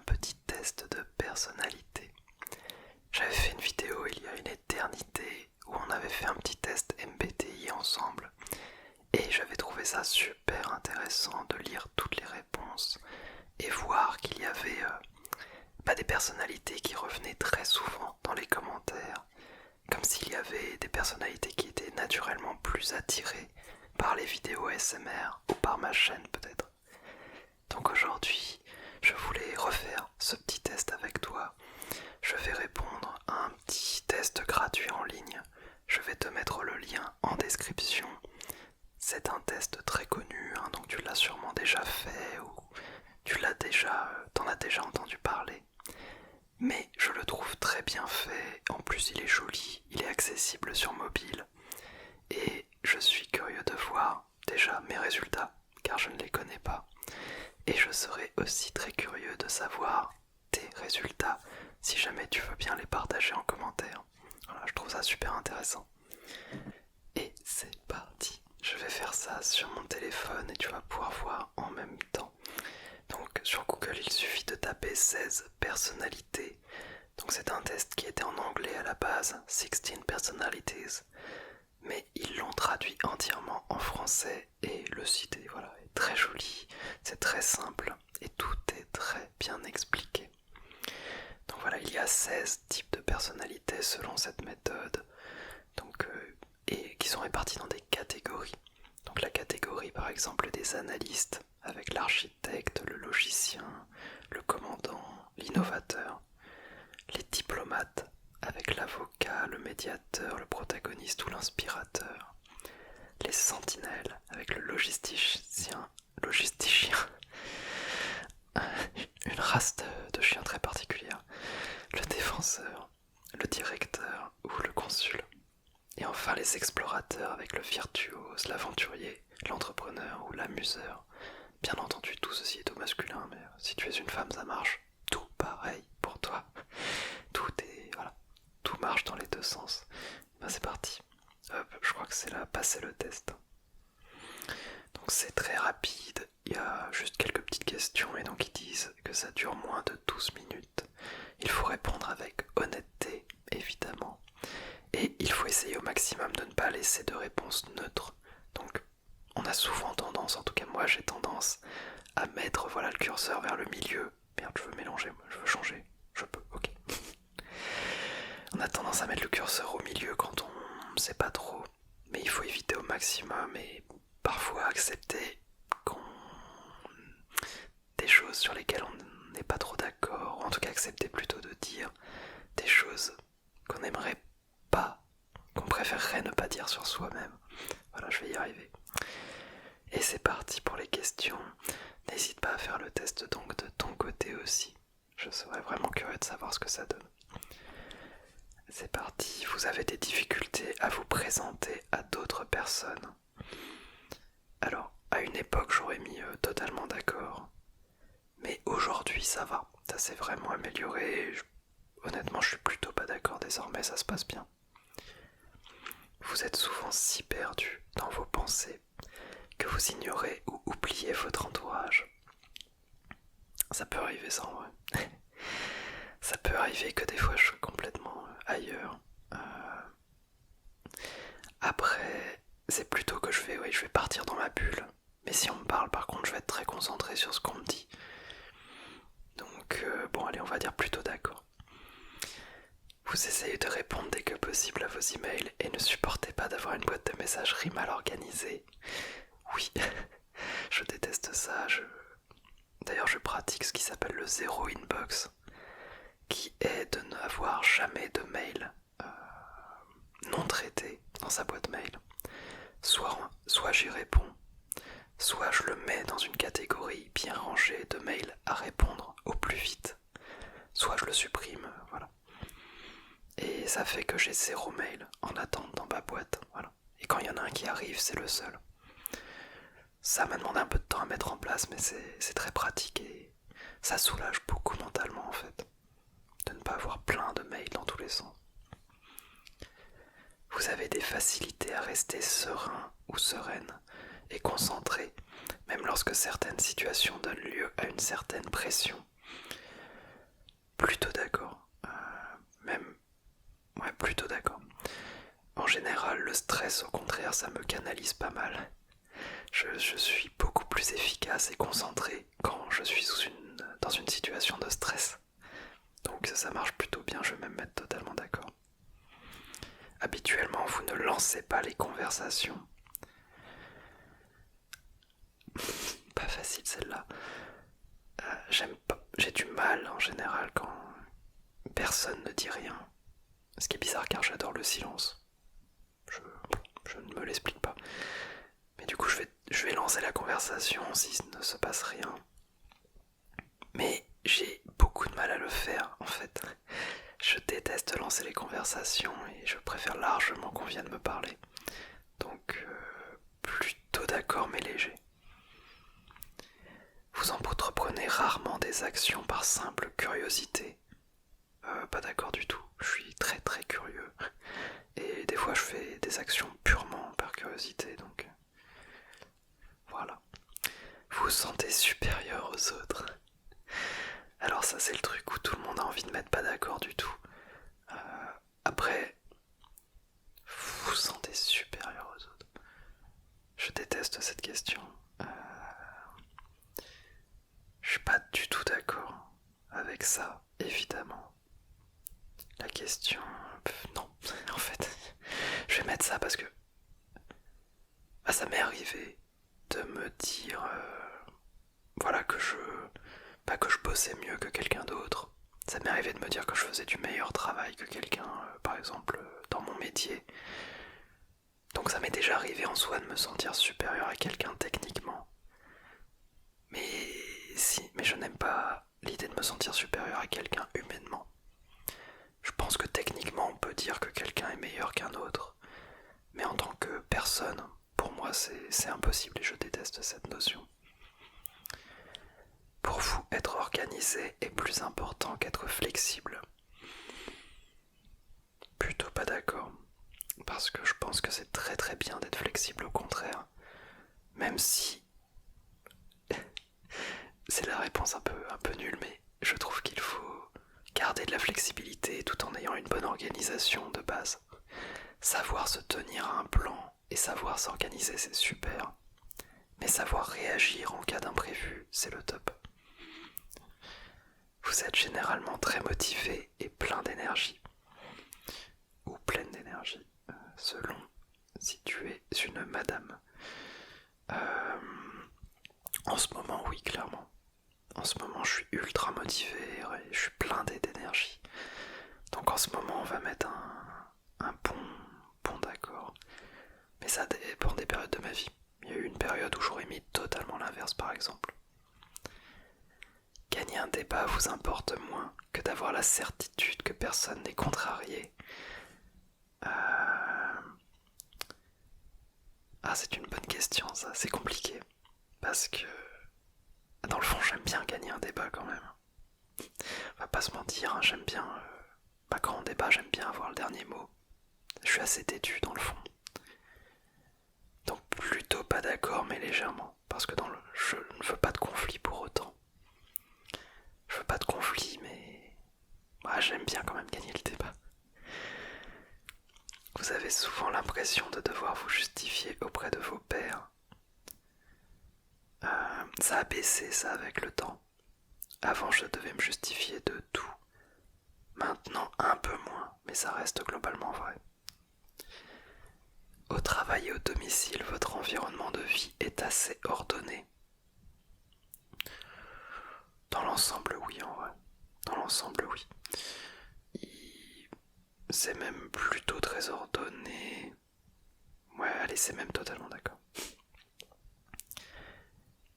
petit test de personnalité. J'avais fait une vidéo il y a une éternité où on avait fait un petit test MBTI ensemble et j'avais trouvé ça super intéressant de lire toutes les réponses et voir qu'il y avait des personnalités qui revenaient très souvent dans les commentaires, comme s'il y avait des personnalités qui étaient naturellement plus attirées par les vidéos ASMR ou par ma chaîne peut-être. Donc aujourd'hui, je voulais refaire ce petit test avec toi. Je vais répondre à un petit test gratuit en ligne. Je vais te mettre le lien en description. C'est un test très connu, hein, donc tu l'as sûrement déjà fait ou t'en as déjà entendu parler. Mais je le trouve très bien fait. En plus, il est joli, il est accessible sur mobile. Et je suis curieux de voir déjà mes résultats, car je ne les connais pas. Et je serais aussi très curieux de savoir tes résultats, si jamais tu veux bien les partager en commentaire. Voilà, je trouve ça super intéressant. Et c'est parti. Je vais faire ça sur mon téléphone et tu vas pouvoir voir en même temps. Donc sur Google, il suffit de taper 16 personnalités. Donc c'est un test qui était en anglais à la base, 16 personalities. Mais ils l'ont traduit entièrement en français et le site est très joli, c'est très simple et tout est très bien expliqué. Donc voilà, il y a 16 types de personnalités selon cette méthode, et qui sont répartis dans des catégories. Donc la catégorie par exemple des analystes avec l'architecte, le logicien, le commandant, l'innovateur, les diplomates avec l'avocat, le médiateur, le protagoniste ou l'inspirateur, les sentinelles avec le logisticien, une race de chiens très particulière, le défenseur, le directeur ou le consul. Et enfin les explorateurs avec le virtuose, l'aventurier, l'entrepreneur ou l'amuseur. Bien entendu, tout ceci est au masculin, mais si tu es une femme, ça marche. Tout pareil pour toi. Tout marche dans les deux sens. Ben c'est parti. Hop, je crois que c'est là, passer le test. Donc c'est très rapide, il y a juste quelques petites questions et donc ils disent que ça dure moins de 12 minutes. Il faut répondre avec honnêteté, évidemment. Et il faut essayer au maximum de ne pas laisser de réponse neutre. Donc on a souvent tendance, en tout cas moi j'ai tendance à mettre le curseur vers le milieu. Merde, je veux mélanger, je veux changer. Je peux, ok. On a tendance à mettre le curseur au milieu quand on ne sait pas trop. Mais il faut éviter au maximum et parfois accepter des choses sur lesquelles on n'est pas trop d'accord. Ou en tout cas accepter plutôt de dire des choses qu'on n'aimerait pas, qu'on préférerait ne pas dire sur soi-même. Voilà, je vais y arriver. Et c'est parti pour les questions. N'hésite pas à faire le test donc de ton côté aussi. Je serais vraiment curieux de savoir ce que ça donne. C'est parti, vous avez des difficultés à vous présenter à d'autres personnes. Alors, à une époque, j'aurais mis totalement d'accord. Mais aujourd'hui, ça va. Ça s'est vraiment amélioré. Honnêtement, je suis plutôt pas d'accord désormais, ça se passe bien. Vous êtes souvent si perdu dans vos pensées que vous ignorez ou oubliez votre entourage. Ça peut arriver ça en vrai. Ça peut arriver que des fois je sois complètement ailleurs. Après, c'est plutôt que je vais partir dans ma bulle. Mais si on me parle par contre, je vais être très concentré sur ce qu'on me dit. Donc bon allez, on va dire plutôt d'accord. Vous essayez de répondre dès que possible à vos emails et ne supportez pas d'avoir une boîte de messagerie mal organisée. Oui, je déteste ça. D'ailleurs, je pratique ce qui s'appelle le zéro inbox, qui est de n'avoir jamais de mail non traité dans sa boîte mail. Soit j'y réponds, soit je le mets dans une catégorie bien rangée de mails à répondre au plus vite, soit je le supprime, voilà. Et ça fait que j'ai 0 mail en attente dans ma boîte, voilà. Et quand il y en a un qui arrive, c'est le seul. Ça m'a demandé un peu de temps à mettre en place, mais c'est très pratique et ça soulage beaucoup mentalement en fait, de ne pas avoir plein de mails dans tous les sens. Vous avez des facilités à rester serein ou sereine et concentré, même lorsque certaines situations donnent lieu à une certaine pression. ça me canalise pas mal. Je suis beaucoup plus efficace et concentré quand je suis dans une situation de stress. Donc ça marche plutôt bien, je vais même mettre totalement d'accord. Habituellement, vous ne lancez pas les conversations. Pas facile celle-là. J'ai du mal en général quand personne ne dit rien. Ce qui est bizarre car j'adore le silence. Je ne me l'explique pas. Mais du coup, je vais lancer la conversation s'il ne se passe rien. Mais j'ai beaucoup de mal à le faire en fait. Je déteste lancer les conversations et je préfère largement qu'on vienne me parler. Donc, plutôt d'accord mais léger. Vous entreprenez rarement des actions par simple curiosité. Pas d'accord du tout. Je suis très très curieux. Et des fois je fais des actions purement par curiosité, donc voilà. Vous vous sentez supérieur aux autres. Alors ça c'est le truc où tout le monde a envie de mettre pas d'accord du tout. Après, vous vous sentez supérieur aux autres. Je déteste cette question. Je suis pas du tout d'accord avec ça, évidemment. La question... non, en fait, je vais mettre ça parce que ça m'est arrivé de me dire voilà pas que je bossais mieux que quelqu'un d'autre. Ça m'est arrivé de me dire que je faisais du meilleur travail que quelqu'un, par exemple dans mon métier. Donc ça m'est déjà arrivé en soi de me sentir supérieur à quelqu'un techniquement. Mais je n'aime pas l'idée de me sentir supérieur à quelqu'un humainement. Je pense que techniquement on peut dire que quelqu'un est meilleur qu'un autre. Mais en tant que personne, pour moi c'est impossible et je déteste cette notion. Pour vous, être organisé est plus important qu'être flexible. Plutôt pas d'accord. Parce que je pense que c'est très très bien d'être flexible, au contraire. Même si... c'est la réponse un peu nulle, mais je trouve qu'il faut garder de la flexibilité tout en ayant une bonne organisation de base. Savoir se tenir à un plan et savoir s'organiser, c'est super. Mais savoir réagir en cas d'imprévu, c'est le top. Vous êtes généralement très motivé et plein d'énergie. Ou pleine d'énergie, selon si tu es une madame. En ce moment, oui, clairement. En ce moment, je suis ultra motivé et je suis blindé d'énergie. Donc en ce moment, on va mettre un bon d'accord. Mais ça dépend des périodes de ma vie. Il y a eu une période où j'aurais mis totalement l'inverse, par exemple. Gagner un débat vous importe moins que d'avoir la certitude que personne n'est contrarié. C'est une bonne question, ça. C'est compliqué. Parce que, dans le fond, j'aime bien gagner un débat quand même. On va pas se mentir, hein, j'aime bien... quand on débat, j'aime bien avoir le dernier mot. Je suis assez têtu dans le fond. Donc plutôt pas d'accord, mais légèrement. Parce que je ne veux pas de conflit pour autant. Je veux pas de conflit, mais... j'aime bien quand même gagner le débat. Vous avez souvent l'impression de devoir vous justifier auprès de vos pairs. Ça a baissé ça avec le temps. Avant je devais me justifier de tout. Maintenant un peu moins, mais ça reste globalement vrai. Au travail et au domicile, votre environnement de vie est assez ordonné. Dans l'ensemble, oui, en vrai. Dans l'ensemble, oui. C'est même plutôt très ordonné. Ouais, allez, c'est même totalement d'accord.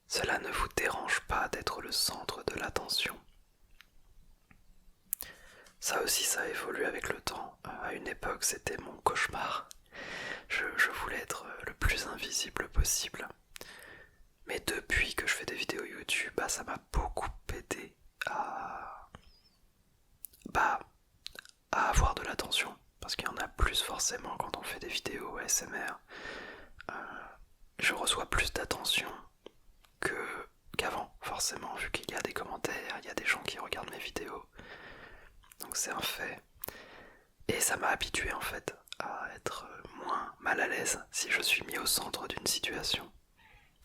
Cela ne vous dérange pas d'être le centre de l'attention. Ça aussi, ça a évolué avec le temps. À une époque, c'était mon cauchemar. Je voulais être le plus invisible possible. Mais depuis que je fais des vidéos YouTube, ça m'a beaucoup aidé à avoir de l'attention. Parce qu'il y en a plus forcément quand on fait des vidéos ASMR. Je reçois plus d'attention qu'avant, forcément, vu qu'il y a des commentaires, il y a des gens qui regardent mes vidéos. Donc c'est un fait. Et ça m'a habitué en fait à être moins mal à l'aise si je suis mis au centre d'une situation.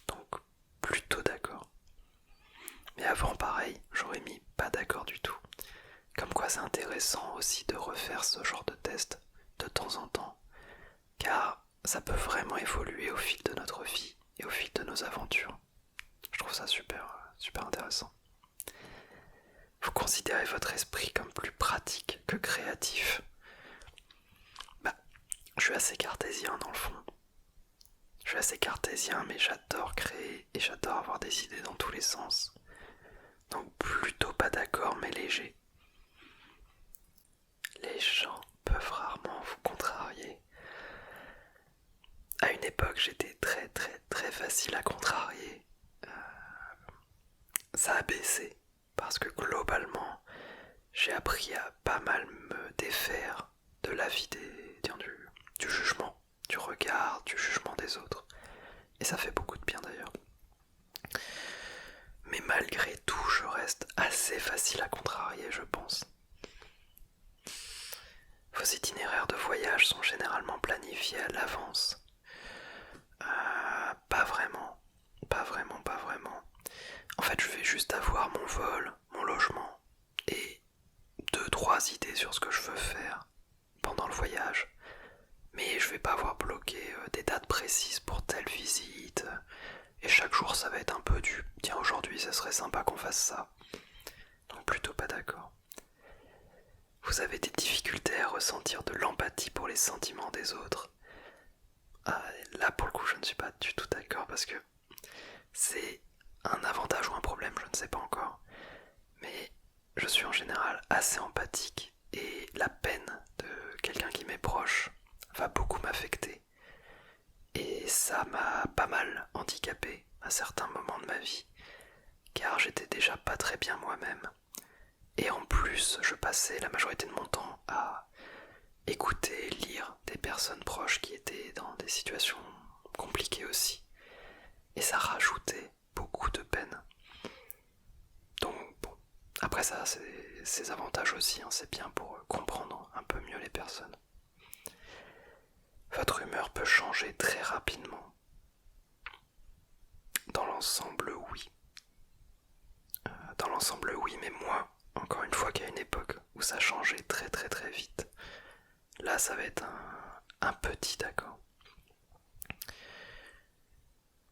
Donc plutôt d'accord. Mais avant pareil, j'aurais mis pas d'accord du tout. Comme quoi c'est intéressant aussi de refaire ce genre de test de temps en temps, car ça peut vraiment évoluer au fil de notre vie et au fil de nos aventures. Je trouve ça super intéressant. Vous considérez votre esprit comme plus pratique que créatif? Bah, je suis assez cartésien dans le fond. Je suis assez cartésien, mais j'adore créer et j'adore avoir des idées dans tous les sens. Donc plutôt pas d'accord, mais léger. Les gens peuvent rarement vous contrarier. À une époque, j'étais très facile à contrarier. Ça a baissé parce que globalement, j'ai appris à pas mal me défaire de l'avis du jugement, du regard, du jugement des autres. Et ça fait beaucoup de bien d'ailleurs. Mais malgré tout, je reste assez facile à contrarier, je pense. Vos itinéraires de voyage sont généralement planifiés à l'avance. Pas vraiment. En fait, je vais juste avoir mon vol, mon logement et 2-3 idées sur ce que je veux faire pendant le voyage. Mais je vais pas avoir bloqué des dates précises pour telle visite. Et chaque jour, ça va être un peu du tiens, aujourd'hui, ça serait sympa qu'on fasse ça. Donc plutôt pas d'accord. Vous avez des difficultés à ressentir de l'empathie pour les sentiments des autres. Là, pour le coup, je ne suis pas du tout d'accord parce que c'est un avantage ou un problème, je ne sais pas encore. Mais je suis en général assez empathique et la peine de quelqu'un qui m'est proche va beaucoup m'affecter. Et ça m'a pas mal handicapé à certains moments de ma vie, car j'étais déjà pas très bien moi-même. Et en plus, je passais la majorité de mon temps à écouter, lire des personnes proches qui étaient dans des situations compliquées aussi. Et ça rajoutait beaucoup de peine. Donc bon, après ça, c'est ses avantages aussi, hein, c'est bien pour comprendre un peu mieux les personnes. Votre humeur peut changer très rapidement. Dans l'ensemble, oui. Dans l'ensemble, oui, mais moi, encore une fois, qu'à une époque où ça changeait très vite. Là, ça va être un petit d'accord.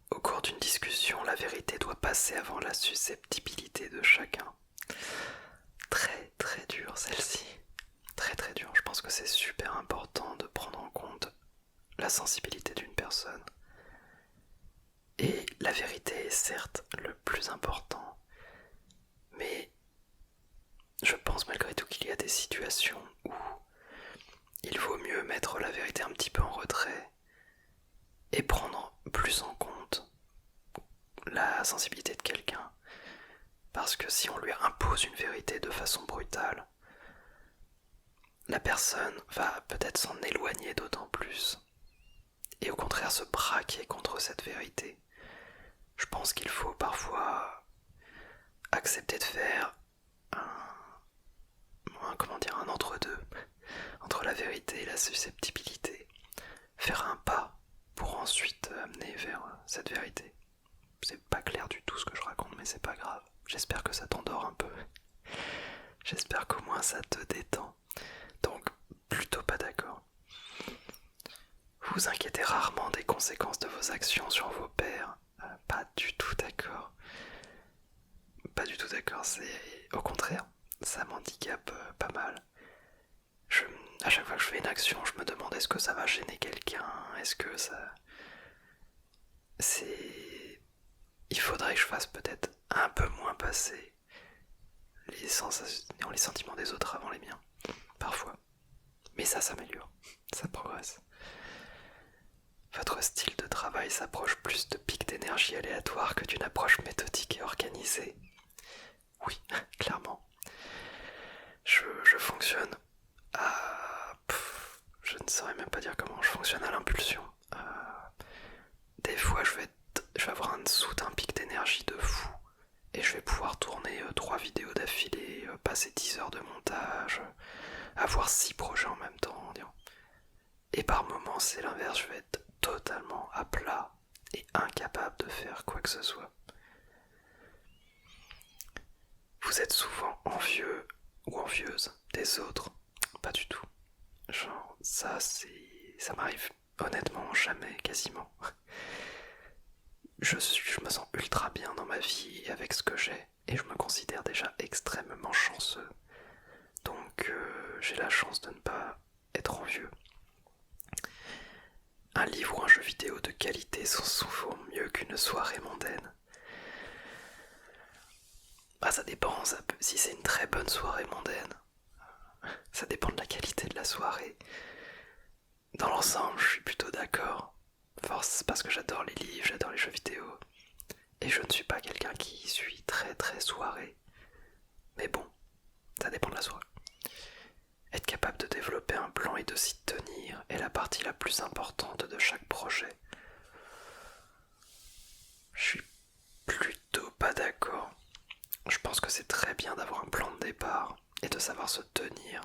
Au cours d'une discussion, la vérité doit passer avant la susceptibilité de chacun. Très dure celle-ci. Très dure. Je pense que c'est super important de prendre en compte la sensibilité d'une personne. Et la vérité est certes le plus important, mais je pense malgré tout qu'il y a des situations où il vaut mieux mettre la vérité un petit peu en retrait et prendre plus en compte la sensibilité de quelqu'un. Parce que si on lui impose une vérité de façon brutale, la personne va peut-être s'en éloigner d'autant plus et au contraire se braquer contre cette vérité. Je pense qu'il faut parfois accepter de faire un entre-deux, entre la vérité et la susceptibilité. Faire un pas pour ensuite amener vers cette vérité. C'est pas clair du tout ce que je raconte, mais c'est pas grave. J'espère que ça t'endort un peu. J'espère qu'au moins ça te détend. Donc, plutôt pas d'accord. Vous vous inquiétez rarement des conséquences de vos actions sur vos pairs. Pas du tout d'accord. Pas du tout d'accord, c'est au contraire, ça m'handicape pas mal. À chaque fois que je fais une action, je me demande est-ce que ça va gêner quelqu'un, est-ce que ça... Il faudrait que je fasse peut-être un peu moins passer les sentiments des autres avant les miens, parfois. Mais ça s'améliore, ça progresse. Votre style de travail s'approche plus de pics d'énergie aléatoires que d'une approche méthodique et organisée. Oui, clairement. Je fonctionne à... je ne saurais même pas dire comment. Je fonctionne à l'impulsion. Des fois, je vais avoir un pic d'énergie de fou. Et je vais pouvoir tourner 3 vidéos d'affilée, passer 10 heures de montage, avoir 6 projets en même temps. Et par moments c'est l'inverse, je vais être totalement à plat et incapable de faire quoi que ce soit. Vous êtes souvent envieux ou envieuse des autres? Pas du tout. Genre, ça m'arrive honnêtement jamais, quasiment. Je me sens ultra bien dans ma vie et avec ce que j'ai, et je me considère déjà extrêmement chanceux. Donc j'ai la chance de ne pas être envieux. Un livre ou un jeu vidéo de qualité sont souvent mieux qu'une soirée mondaine. Bah ça dépend, si c'est une très bonne soirée mondaine, ça dépend de la qualité de la soirée. Dans l'ensemble, je suis plutôt d'accord. Force parce que j'adore les livres, j'adore les jeux vidéo. Et je ne suis pas quelqu'un qui suit très très soirée. Mais bon, ça dépend de la soirée. Être capable de développer un plan et de s'y tenir est la partie la plus importante de chaque projet. Je suis plutôt pas d'accord. Je pense que c'est très bien d'avoir un plan de départ et de savoir se tenir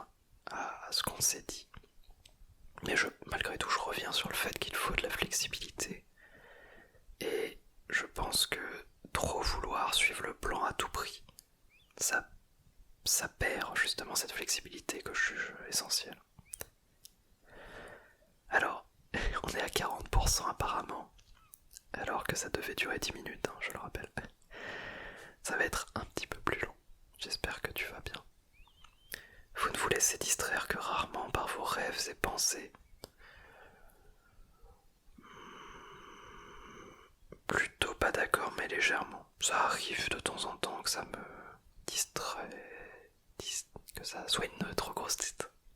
à ce qu'on s'est dit. Mais malgré tout, je reviens sur le fait qu'il faut de la flexibilité. Et je pense que trop vouloir suivre le plan à tout prix, ça perd justement cette flexibilité que je juge essentielle. Alors, on est à 40% apparemment, alors que ça devait durer 10 minutes, je le rappelle. Ça va être un petit peu plus long, j'espère que tu vas bien. Vous ne vous laissez distraire que rarement par vos rêves et pensées. Plutôt pas d'accord, mais légèrement. Ça arrive de temps en temps que ça me distrait, que ça soit une trop grosse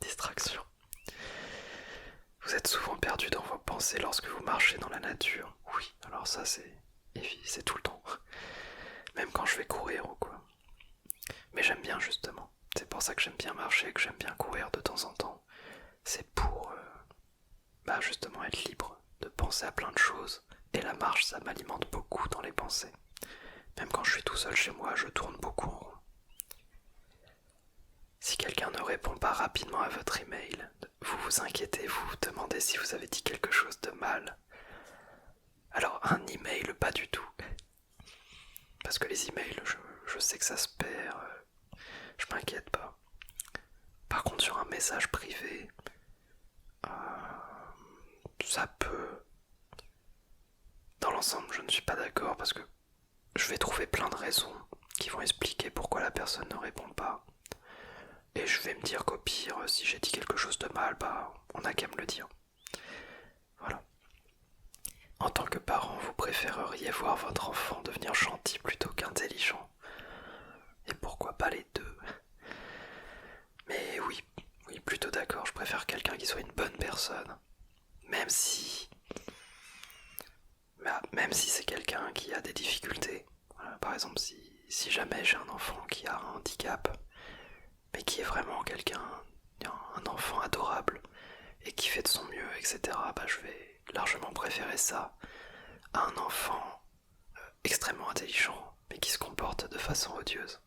distraction. Vous êtes souvent perdu dans vos pensées lorsque vous marchez dans la nature. Oui, alors ça c'est tout le temps. Même quand je vais courir ou quoi. Mais j'aime bien justement. C'est pour ça que j'aime bien marcher, que j'aime bien courir de temps en temps. C'est pour justement être libre de penser à plein de choses. Et la marche, ça m'alimente beaucoup dans les pensées. Même quand je suis tout seul chez moi, je tourne beaucoup en rond. Si quelqu'un ne répond pas rapidement à votre email, vous vous inquiétez, vous vous demandez si vous avez dit quelque chose de mal. Alors un email, pas du tout. Parce que les emails, je sais que ça se perd, je m'inquiète pas. Par contre sur un message privé, ça peut... Dans l'ensemble, je ne suis pas d'accord parce que je vais trouver plein de raisons qui vont expliquer pourquoi la personne ne répond pas. Et je vais me dire qu'au pire, si j'ai dit quelque chose de mal, on n'a qu'à me le dire. Voilà. En tant que parent, vous préféreriez voir votre enfant devenir gentil plutôt qu'intelligent. Et pourquoi pas les deux? Mais oui, plutôt d'accord, je préfère quelqu'un qui soit une bonne personne. Même si c'est quelqu'un qui a des difficultés. Voilà, par exemple, si jamais j'ai un enfant qui a un handicap, mais qui est vraiment un enfant adorable, et qui fait de son mieux, etc., je vais largement préférer ça à un enfant extrêmement intelligent, mais qui se comporte de façon odieuse.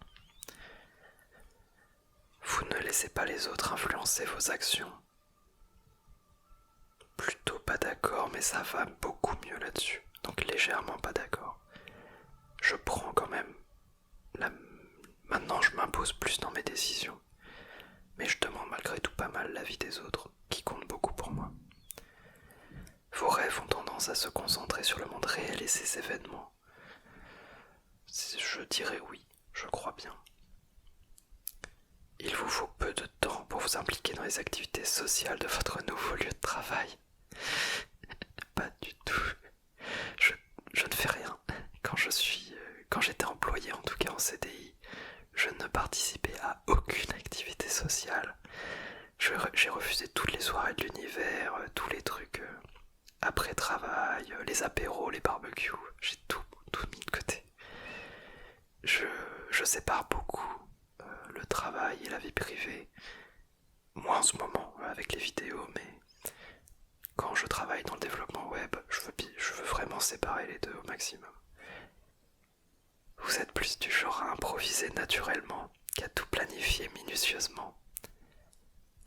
Vous ne laissez pas les autres influencer vos actions. Plutôt pas d'accord, mais ça va beaucoup mieux là-dessus. Donc légèrement pas d'accord. Je prends quand même... Maintenant je m'impose plus dans mes décisions. Mais je demande malgré tout pas mal l'avis des autres, qui comptent beaucoup pour moi. Vos rêves ont tendance à se concentrer sur le monde réel et ses événements. Je dirais oui, je crois bien. Il vous faut peu de temps pour vous impliquer dans les activités sociales de votre nouveau lieu de travail. Pas du tout. Je ne fais rien. Quand j'étais employé, en tout cas en CDI, je ne participais à aucune activité sociale. J'ai refusé toutes les soirées de l'univers, tous les trucs après travail, les apéros, les barbecues. J'ai tout mis de côté. Je sépare beaucoup le travail et la vie privée. Moi en ce moment avec les vidéos, mais quand je travaille dans le développement web, je veux vraiment séparer les deux au maximum. Vous êtes plus du genre à improviser naturellement qu'à tout planifier minutieusement.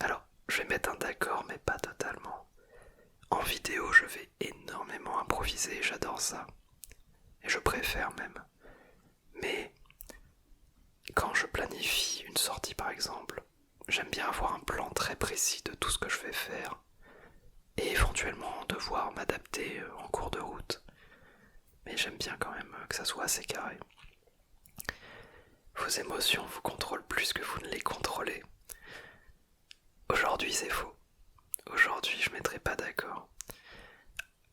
Alors, je vais mettre un d'accord, mais pas totalement. vidéo, je vais énormément improviser, j'adore ça. Et je préfère même. Mais quand je planifie une sortie par exemple, j'aime bien avoir un plan très précis de tout ce que je vais faire et éventuellement devoir m'adapter en cours de route. Mais j'aime bien quand même que ça soit assez carré. Vos émotions vous contrôlent plus que vous ne les contrôlez. Aujourd'hui c'est faux. Aujourd'hui je ne mettrai pas d'accord.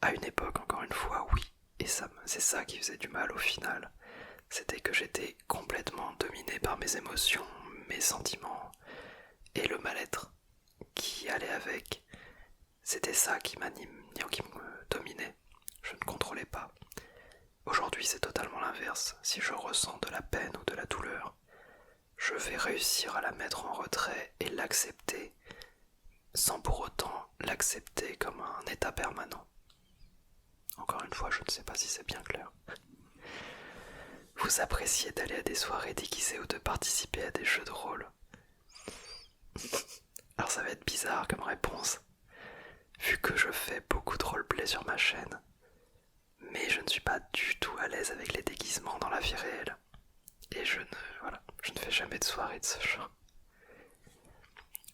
À une époque, encore une fois, oui. Et c'est ça qui faisait du mal au final. C'était que j'étais complètement dominé par mes émotions, mes sentiments et le mal-être qui allait avec. C'était ça qui qui me dominait. Je ne contrôlais pas. Aujourd'hui, c'est totalement l'inverse. Si je ressens de la peine ou de la douleur, je vais réussir à la mettre en retrait et l'accepter sans pour autant l'accepter comme un état permanent. Encore une fois, je ne sais pas si c'est bien clair. Vous appréciez d'aller à des soirées déguisées ou de participer à des jeux de rôle? Alors ça va être bizarre comme réponse, vu que je fais beaucoup de roleplay sur ma chaîne, mais je ne suis pas du tout à l'aise avec les déguisements dans la vie réelle. Et je ne fais jamais de soirée de ce genre.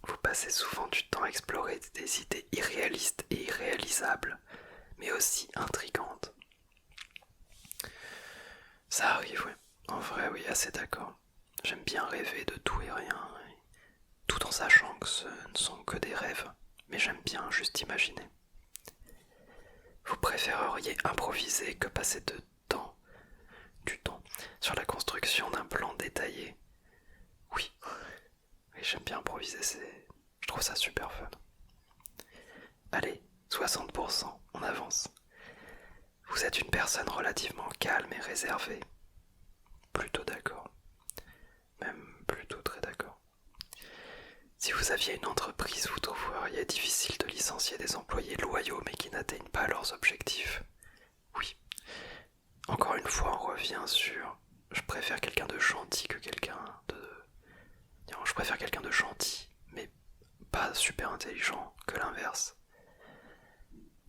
Vous passez souvent du temps à explorer des idées irréalistes et irréalisables, mais aussi intrigantes. Ça arrive, oui. En vrai, oui, assez d'accord. J'aime bien rêver de tout et rien, tout en sachant que ce ne sont que des rêves, mais j'aime bien juste imaginer. Vous préféreriez improviser que passer du temps, sur la construction d'un plan détaillé? Oui, j'aime bien improviser, je trouve ça super fun. Allez, 60%, on avance. Vous êtes une personne relativement calme et réservée. Plutôt d'accord. Même plutôt très d'accord. Si vous aviez une entreprise, vous trouveriez difficile de licencier des employés loyaux mais qui n'atteignent pas leurs objectifs? Oui. Encore une fois, on revient sur... Je préfère quelqu'un de gentil que quelqu'un de... Non, je préfère quelqu'un de gentil, mais pas super intelligent que l'inverse.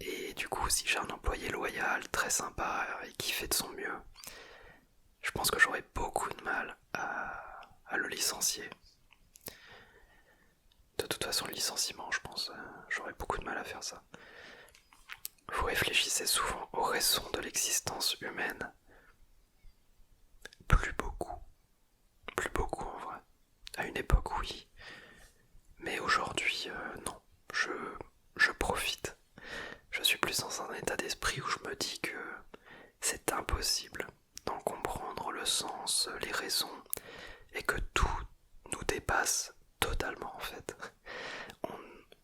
Et du coup, si j'ai un employé loyal, très sympa et qui fait de son mieux, je pense que j'aurais beaucoup de mal à le licencier. De toute façon, le licenciement, je pense, j'aurais beaucoup de mal à faire ça. Vous réfléchissez souvent aux raisons de l'existence humaine. Plus beaucoup. Plus beaucoup en vrai. À une époque, oui. Mais aujourd'hui, non. Je profite. Je suis plus dans un état d'esprit où je me dis que c'est impossible d'en comprendre le sens, les raisons, et que tout nous dépasse totalement en fait.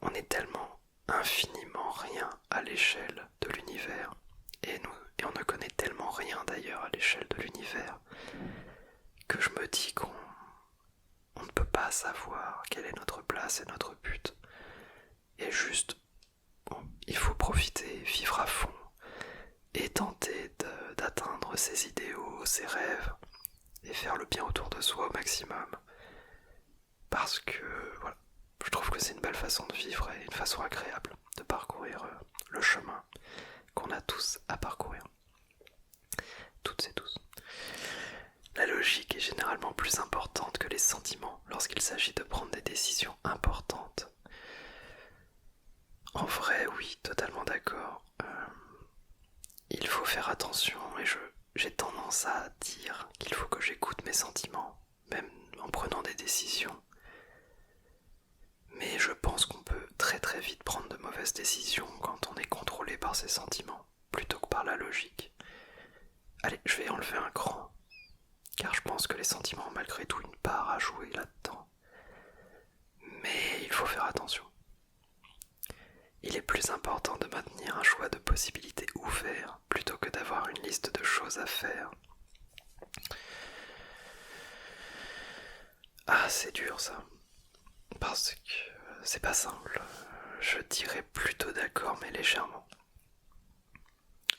On est tellement infiniment rien à l'échelle de l'univers, et on ne connaît tellement rien d'ailleurs à l'échelle de l'univers, que je me dis qu'on ne peut pas savoir quelle est notre place et notre but. Et juste, il faut profiter, vivre à fond, et tenter d'atteindre ses idéaux, ses rêves, et faire le bien autour de soi au maximum. Parce que, voilà, je trouve que c'est une belle façon de vivre et une façon agréable de parcourir le chemin qu'on a tous à parcourir. Toutes et tous. La logique est généralement plus importante que les sentiments lorsqu'il s'agit de prendre des décisions importantes. En vrai, oui, totalement d'accord. Il faut faire attention et j'ai tendance à dire qu'il faut que j'écoute mes sentiments, même en prenant des décisions. Mais je pense qu'on peut très très vite prendre de mauvaises décisions quand on est contrôlé par ses sentiments, plutôt que par la logique. Allez, je vais enlever un cran, car je pense que les sentiments ont malgré tout une part à jouer là-dedans. Mais il faut faire attention. Il est plus important de maintenir un choix de possibilités ouvert plutôt que d'avoir une liste de choses à faire. Ah, c'est dur ça. Parce que c'est pas simple. Je dirais plutôt d'accord, mais légèrement.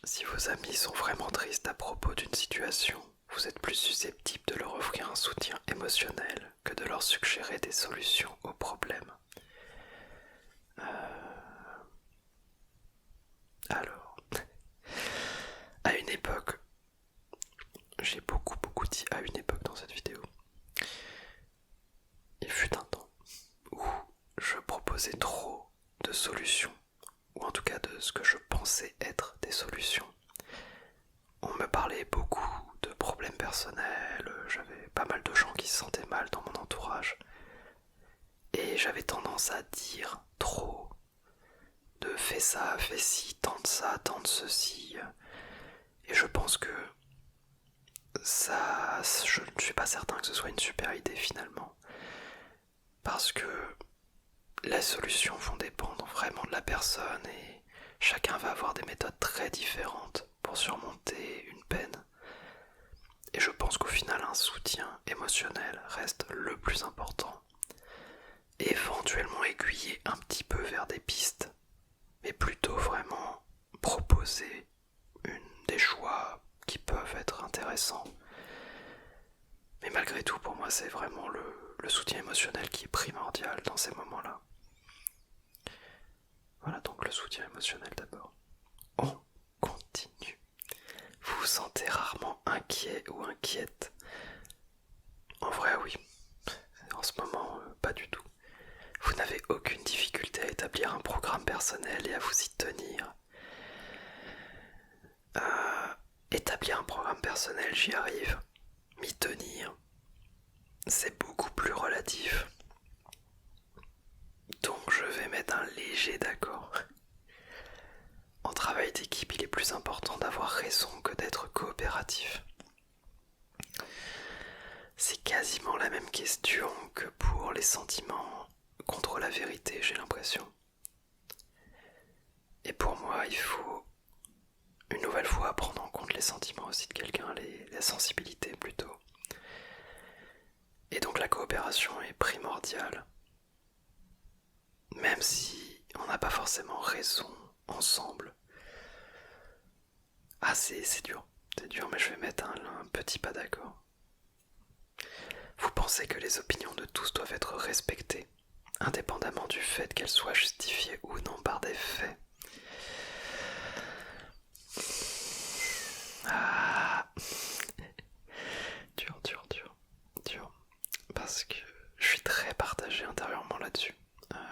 Si vos amis sont vraiment tristes à propos d'une situation, vous êtes plus susceptible de leur offrir un soutien émotionnel que de leur suggérer des solutions aux problèmes. proposait trop de solutions, ou en tout cas de ce que je pensais être des solutions. On me parlait beaucoup de problèmes personnels, j'avais pas mal de gens qui se sentaient mal dans mon entourage, et j'avais tendance à dire trop de fais ça, fais ci, tente ça, tente ceci, et je pense que ça, je ne suis pas certain que ce soit une super idée finalement, parce que les solutions vont dépendre vraiment de la personne et chacun va avoir des méthodes très différentes pour surmonter une peine. Et je pense qu'au final, un soutien émotionnel reste le plus important. Éventuellement aiguiller un petit peu vers des pistes, mais plutôt vraiment proposer des choix qui peuvent être intéressants. Mais malgré tout, pour moi, c'est vraiment le soutien émotionnel qui est primordial dans ces moments-là. Voilà donc le soutien émotionnel d'abord. On continue. Vous vous sentez rarement inquiet ou inquiète? En vrai, oui. En ce moment, pas du tout. Vous n'avez aucune difficulté à établir un programme personnel et à vous y tenir. Établir un programme personnel, j'y arrive. M'y tenir, c'est beaucoup plus relatif. Donc je vais mettre un léger d'accord. En travail d'équipe, il est plus important d'avoir raison que d'être coopératif. C'est quasiment la même question que pour les sentiments contre la vérité, j'ai l'impression. Et pour moi, il faut une nouvelle fois prendre en compte les sentiments aussi de quelqu'un, la sensibilité plutôt. Et donc la coopération est primordiale. Même si on n'a pas forcément raison ensemble. Ah, c'est dur, mais je vais mettre un petit pas d'accord. Vous pensez que les opinions de tous doivent être respectées, indépendamment du fait qu'elles soient justifiées ou non par des faits? Ah, dur. Parce que je suis très partagé intérieurement là-dessus.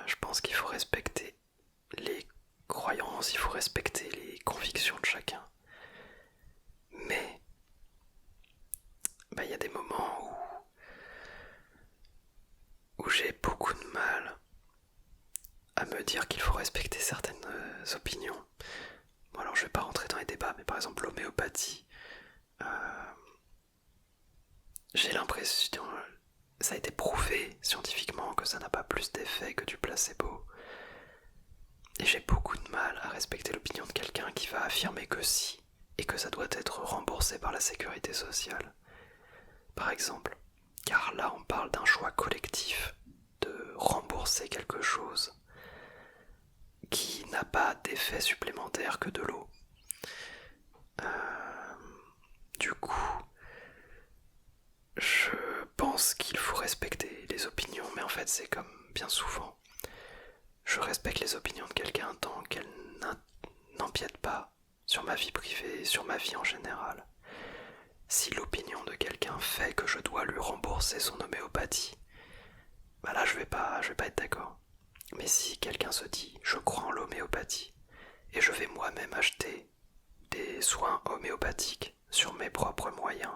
Je pense qu'il faut respecter les croyances, il faut respecter les convictions de chacun. Mais il y a des moments où j'ai beaucoup de mal à me dire qu'il faut respecter certaines opinions. Bon, alors je vais pas rentrer dans les débats, mais par exemple l'homéopathie, j'ai l'impression, ça a été prouvé scientifiquement que ça n'a pas plus d'effet que du placebo. Et j'ai beaucoup de mal à respecter l'opinion de quelqu'un qui va affirmer que si, et que ça doit être remboursé par la sécurité sociale. Par exemple, car là on parle d'un choix collectif de rembourser quelque chose qui n'a pas d'effet supplémentaire que de l'eau. Du coup, je pense qu'il faut respecter les opinions, mais en fait c'est comme bien souvent. Je respecte les opinions de quelqu'un tant qu'elles n'empiètent pas sur ma vie privée et sur ma vie en général. Si l'opinion de quelqu'un fait que je dois lui rembourser son homéopathie, là je vais pas être d'accord. Mais si quelqu'un se dit je crois en l'homéopathie et je vais moi-même acheter des soins homéopathiques sur mes propres moyens,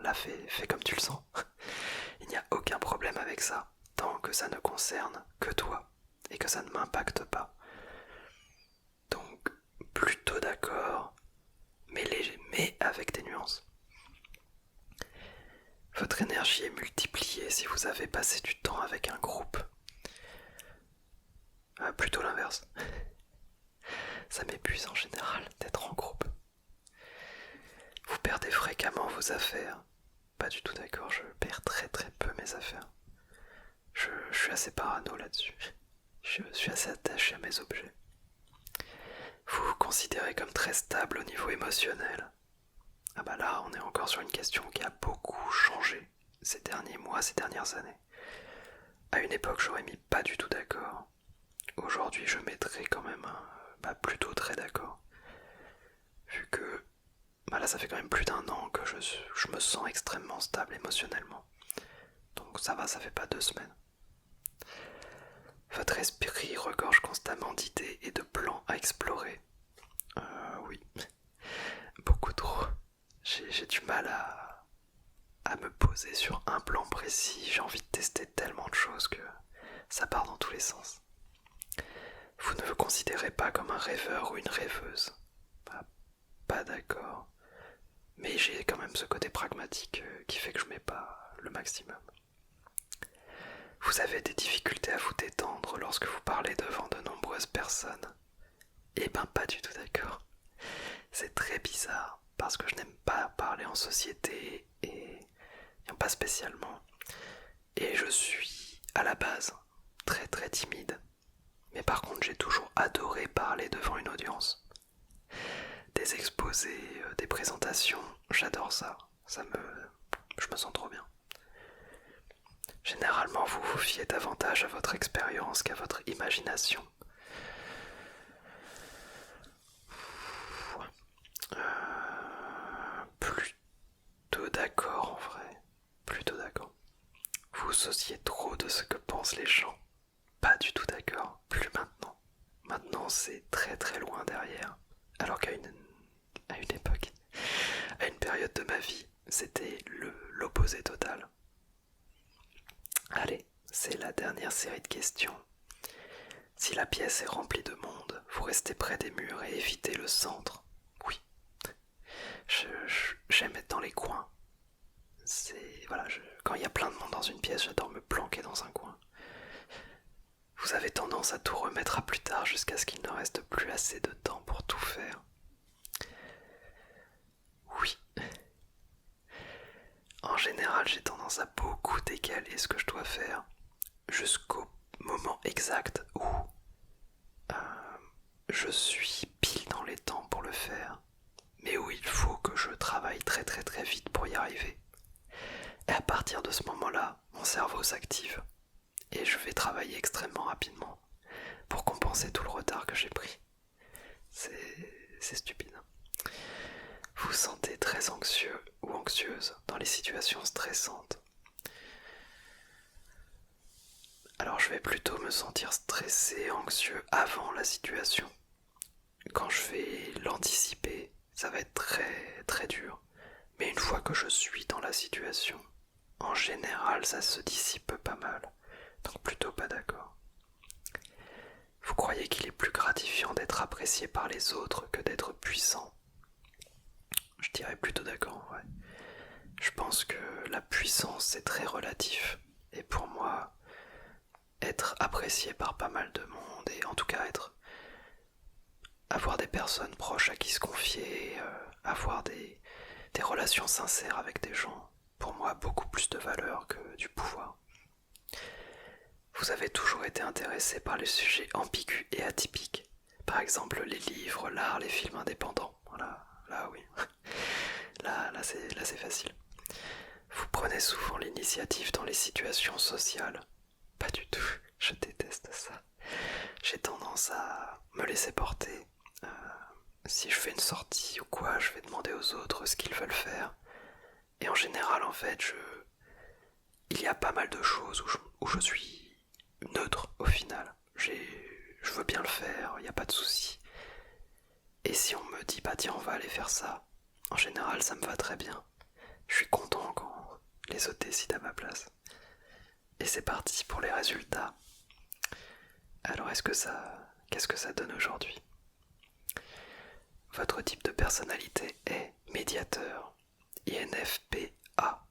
là fais comme tu le sens. Il n'y a aucun problème avec ça, tant que ça ne concerne que toi et que ça ne m'impacte pas. Donc plutôt d'accord, mais léger, mais avec des nuances. Votre énergie est multipliée si vous avez passé du temps avec un groupe. Plutôt l'inverse. Ça m'épuise en général d'être en groupe. Vous perdez fréquemment vos affaires. Pas du tout d'accord, je perds très peu mes affaires. Je suis assez parano là-dessus. Je suis assez attaché à mes objets. Vous vous considérez comme très stable au niveau émotionnel. Là, on est encore sur une question qui a beaucoup changé ces derniers mois, ces dernières années. À une époque, j'aurais mis pas du tout d'accord. Aujourd'hui, je mettrais quand même plutôt très d'accord. Vu que là, ça fait quand même plus d'un an que je me sens extrêmement stable émotionnellement. Donc ça va, ça fait pas 2 semaines. Votre esprit regorge constamment d'idées et de plans à explorer. Oui, beaucoup trop. J'ai du mal à me poser sur un plan précis. J'ai envie de tester tellement de choses que ça part dans tous les sens. Vous ne vous considérez pas comme un rêveur ou une rêveuse. Pas d'accord. Mais j'ai quand même ce côté pragmatique qui fait que je mets pas le maximum. Vous avez des difficultés à vous détendre lorsque vous parlez devant de nombreuses personnes. Eh ben pas du tout d'accord. C'est très bizarre parce que je n'aime pas parler en société et pas spécialement. Et je suis à la base très très timide. Mais par contre j'ai toujours adoré parler devant une audience. Des exposés, des présentations, j'adore ça. Je me sens trop bien. Généralement, vous vous fiez davantage à votre expérience qu'à votre imagination. Plutôt d'accord en vrai. Plutôt d'accord. Vous vous souciez trop de ce que pensent les gens. Pas du tout d'accord. Plus maintenant. Maintenant, c'est très très loin derrière. Alors qu'à une époque, à une période de ma vie, c'était l'opposé total. Allez, c'est la dernière série de questions. Si la pièce est remplie de monde, vous restez près des murs et évitez le centre. Oui. J'aime être dans les coins. Quand il y a plein de monde dans une pièce, j'adore me planquer dans un coin. Vous avez tendance à tout remettre à plus tard jusqu'à ce qu'il ne reste plus assez de temps pour tout faire. Oui. En général, j'ai tendance à beaucoup décaler ce que je dois faire jusqu'au moment exact où je suis pile dans les temps pour le faire, mais où il faut que je travaille très très très vite pour y arriver. Et à partir de ce moment-là, mon cerveau s'active et je vais travailler extrêmement rapidement pour compenser tout le retard que j'ai pris. C'est stupide. Vous vous sentez très anxieux ou anxieuse dans les situations stressantes. Alors je vais plutôt me sentir stressé, anxieux avant la situation. Quand je vais l'anticiper, ça va être très très dur. Mais une fois que je suis dans la situation, en général ça se dissipe pas mal. Donc plutôt pas d'accord. Vous croyez qu'il est plus gratifiant d'être apprécié par les autres que d'être puissant? Je dirais plutôt d'accord, ouais. Je pense que la puissance c'est très relatif. Et pour moi, être apprécié par pas mal de monde, et en tout cas avoir des personnes proches à qui se confier, avoir des relations sincères avec des gens, pour moi, a beaucoup plus de valeur que du pouvoir. Vous avez toujours été intéressé par les sujets ambigus et atypiques. Par exemple, les livres, l'art, les films indépendants. Voilà, là oui. Là c'est facile. Vous prenez souvent l'initiative dans les situations sociales. Pas du tout, je déteste ça. J'ai tendance à me laisser porter. Si je fais une sortie ou quoi, je vais demander aux autres ce qu'ils veulent faire. Et en général, en fait, il y a pas mal de choses où je suis neutre au final. Je veux bien le faire, il n'y a pas de souci. Et si on me dit, bah tiens, on va aller faire ça, en général, ça me va très bien. Je suis content quand les autres décident à ma place. Et c'est parti pour les résultats. Alors qu'est-ce que ça donne aujourd'hui? Votre type de personnalité est médiateur, INFPA.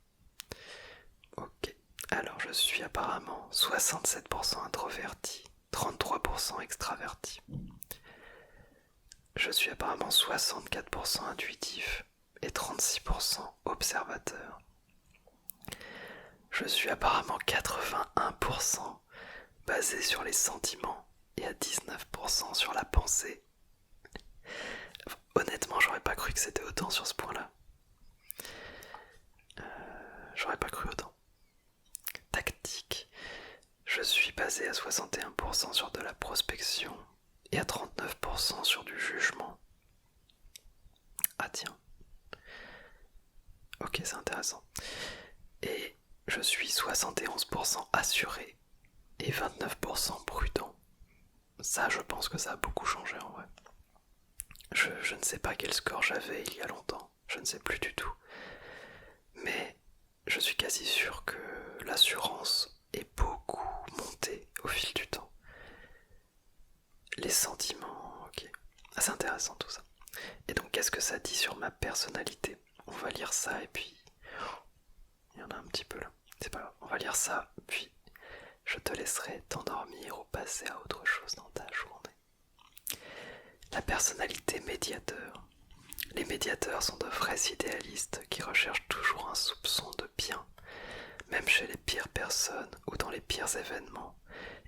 Ok, alors je suis apparemment 67% introverti, 33% extraverti. Je suis apparemment 64% intuitif et 36% observateur. Je suis apparemment 81% basé sur les sentiments et à 19% sur la pensée. Honnêtement, j'aurais pas cru que c'était autant sur ce point-là. J'aurais pas cru autant. Tactique. Je suis basé à 61% sur de la prospection et à 39% sur du jugement. Ah tiens. Ok, c'est intéressant. Et je suis 71% assuré et 29% prudent. Ça, je pense que ça a beaucoup changé en vrai. Je ne sais pas quel score j'avais il y a longtemps, je ne sais plus du tout. Mais je suis quasi sûr que l'assurance est beaucoup montée au fil du temps. Les sentiments, ok. Ah, c'est intéressant tout ça. Et donc qu'est-ce que ça dit sur ma personnalité? On va lire ça et puis... Il y en a un petit peu là. C'est pas grave, on va lire ça, puis je te laisserai t'endormir ou passer à autre chose dans ta journée. La personnalité médiateur. Les médiateurs sont de vrais idéalistes qui recherchent toujours un soupçon de bien, même chez les pires personnes ou dans les pires événements,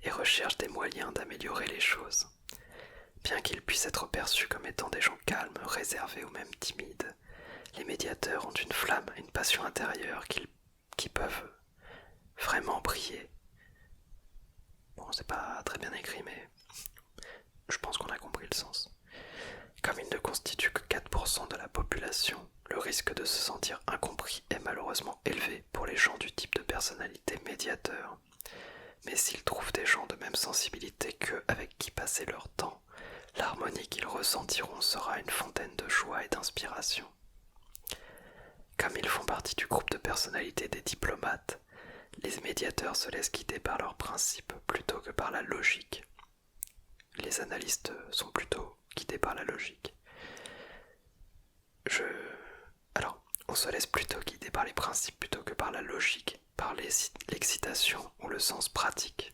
et recherchent des moyens d'améliorer les choses. Bien qu'ils puissent être perçus comme étant des gens calmes, réservés ou même timides, les médiateurs ont une flamme, une passion intérieure qui peuvent vraiment briller. Bon, c'est pas très bien écrit, mais je pense qu'on a compris le sens. Comme ils ne constituent que 4% de la population, le risque de se sentir incompris est malheureusement élevé pour les gens du type de personnalité médiateur. Mais s'ils trouvent des gens de même sensibilité qu'eux avec qui passer leur temps, l'harmonie qu'ils ressentiront sera une fontaine de joie et d'inspiration. Comme ils font partie du groupe de personnalités des diplomates, les médiateurs se laissent guider par leurs principes plutôt que par la logique. Les analystes sont plutôt guidés par la logique. Alors, on se laisse plutôt guider par les principes plutôt que par la logique, par l'excitation ou le sens pratique.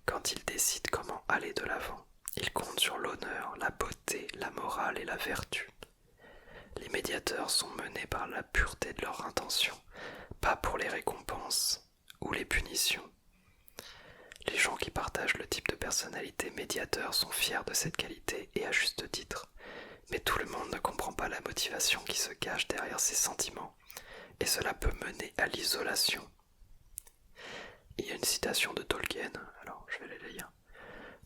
Quand ils décident comment aller de l'avant, ils comptent sur l'honneur, la beauté, la morale et la vertu. Les médiateurs sont menés par la pureté de leurs intentions, pas pour les récompenses ou les punitions. Les gens qui partagent le type de personnalité médiateur sont fiers de cette qualité et à juste titre, mais tout le monde ne comprend pas la motivation qui se cache derrière ces sentiments, et cela peut mener à l'isolation. Il y a une citation de Tolkien, alors je vais la lire.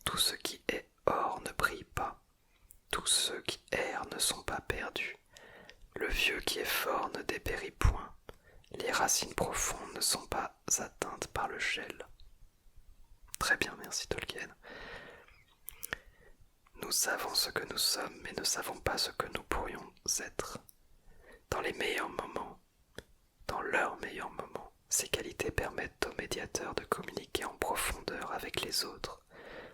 Tout ce qui est or ne brille pas, tous ceux qui errent ne sont pas perdus. Le vieux qui est fort ne dépérit point, les racines profondes ne sont pas atteintes par le gel. Très bien, merci Tolkien. Nous savons ce que nous sommes, mais ne savons pas ce que nous pourrions être. Dans les meilleurs moments, dans leurs meilleurs moments, ces qualités permettent aux médiateurs de communiquer en profondeur avec les autres,